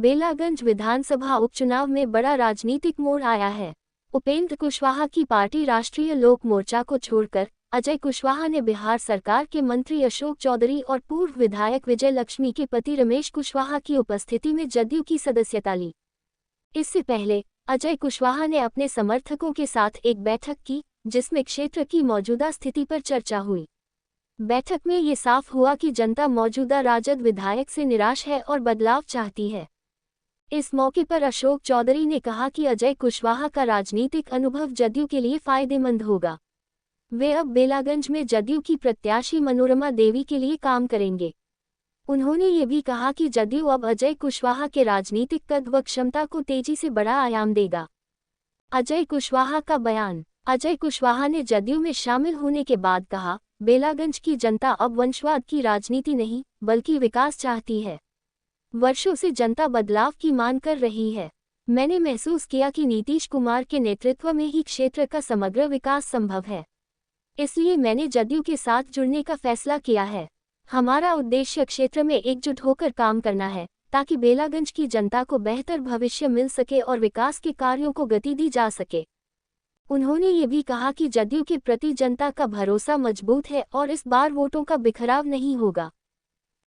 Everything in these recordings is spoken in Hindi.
बेलागंज विधानसभा उपचुनाव में बड़ा राजनीतिक मोड़ आया है। उपेंद्र कुशवाहा की पार्टी राष्ट्रीय लोक मोर्चा को छोड़कर अजय कुशवाहा ने बिहार सरकार के मंत्री अशोक चौधरी और पूर्व विधायक विजय लक्ष्मी के पति रमेश कुशवाहा की उपस्थिति में जदयू की सदस्यता ली। इससे पहले अजय कुशवाहा ने अपने समर्थकों के साथ एक बैठक की, जिसमें क्षेत्र की मौजूदा स्थिति पर चर्चा हुई। बैठक में ये साफ हुआ कि जनता मौजूदा राजद विधायक से निराश है और बदलाव चाहती है। इस मौके पर अशोक चौधरी ने कहा कि अजय कुशवाहा का राजनीतिक अनुभव जदयू के लिए फायदेमंद होगा। वे अब बेलागंज में जदयू की प्रत्याशी मनोरमा देवी के लिए काम करेंगे। उन्होंने ये भी कहा कि जदयू अब अजय कुशवाहा के राजनीतिक कद व क्षमता को तेजी से बड़ा आयाम देगा। अजय कुशवाहा का बयान। अजय कुशवाहा ने जदयू में शामिल होने के बाद कहा, बेलागंज की जनता अब वंशवाद की राजनीति नहीं, बल्कि विकास चाहती है। वर्षों से जनता बदलाव की मांग कर रही है। मैंने महसूस किया कि नीतीश कुमार के नेतृत्व में ही क्षेत्र का समग्र विकास संभव है। इसलिए मैंने जदयू के साथ जुड़ने का फैसला किया है। हमारा उद्देश्य क्षेत्र में एकजुट होकर काम करना है, ताकि बेलागंज की जनता को बेहतर भविष्य मिल सके और विकास के कार्यों को गति दी जा सके। उन्होंने ये भी कहा कि जदयू के प्रति जनता का भरोसा मजबूत है और इस बार वोटों का बिखराव नहीं होगा।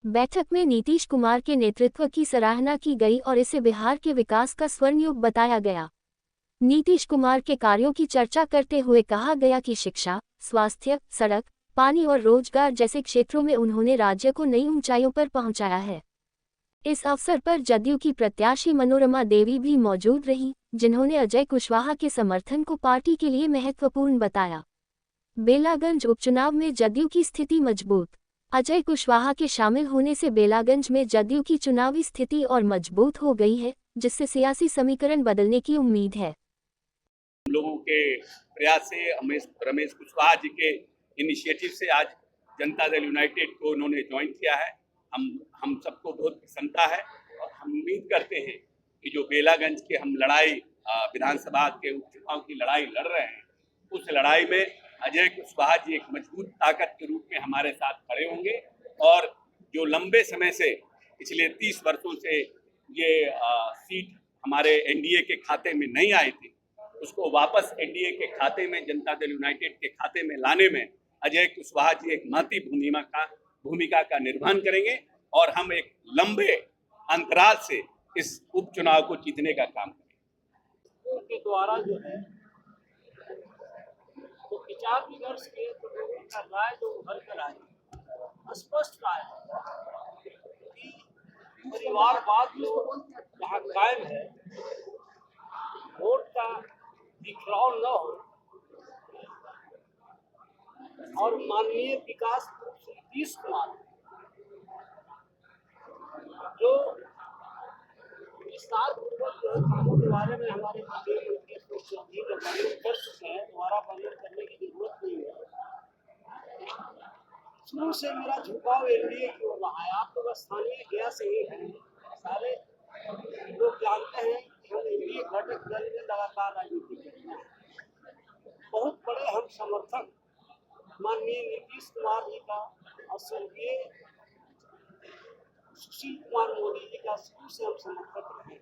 बैठक में नीतीश कुमार के नेतृत्व की सराहना की गई और इसे बिहार के विकास का स्वर्णयुग बताया गया। नीतीश कुमार के कार्यों की चर्चा करते हुए कहा गया कि शिक्षा, स्वास्थ्य, सड़क, पानी और रोजगार जैसे क्षेत्रों में उन्होंने राज्य को नई ऊंचाइयों पर पहुंचाया है। इस अवसर पर जदयू की प्रत्याशी मनोरमा देवी भी मौजूद रहीं, जिन्होंने अजय कुशवाहा के समर्थन को पार्टी के लिए महत्वपूर्ण बताया। बेलागंज उपचुनाव में जदयू की स्थिति मजबूत। अजय कुशवाहा के शामिल होने से बेलागंज में जदयू की चुनावी स्थिति और मजबूत हो गई है, जिससे सियासी समीकरण बदलने की उम्मीद है। लोगों के प्रयास से रमेश कुशवाहा जी के इनिशिएटिव से आज जनता दल यूनाइटेड को उन्होंने ज्वाइन किया है। हम सबको बहुत प्रसन्नता है और हम उम्मीद करते हैं कि जो बेलागंज के हम लड़ाई विधानसभा के उपचुनाव की लड़ाई लड़ रहे हैं, उस लड़ाई में अजय कुशवाहा जी एक मजबूत ताकत के रूप में हमारे साथ खड़े होंगे और जो लंबे समय से पिछले 30 वर्षों से ये सीट हमारे एनडीए के खाते में नहीं आई थी, उसको वापस एनडीए के खाते में, जनता दल यूनाइटेड के खाते में लाने में अजय कुशवाहा जी एक महती भूमिका का निर्वहन करेंगे और हम एक लंबे अंतराल से इस उपचुनाव को जीतने का काम करेंगे। उनके द्वारा जो है तो विचार विमर्श के तो लोगों का राय जो उभर कर आई, स्पष्ट राय कि परिवारवाद जो यहाँ कायम है, वोट का बिखराव न हो और माननीय विकास नीतीश कुमार जो विस्तार पूर्वक जो कामों के बारे में हमारे मंत्री कर चुके हैं, दोबारा वर्णन करने की जरूरत नहीं है। शुरू से मेरा झुकाव एनडीए की ओर रहा है। आप लोग स्थानीय गया से ही हैं, सारे लोग जानते हैं कि हम एनडीए घटक दल में लगातार राजनीति करते हैं। बहुत बड़े हम समर्थक माननीय नीतीश कुमार जी का और स्वर्गीय सुशील कुमार मोदी जी का शुरू से हम समर्थक रहे।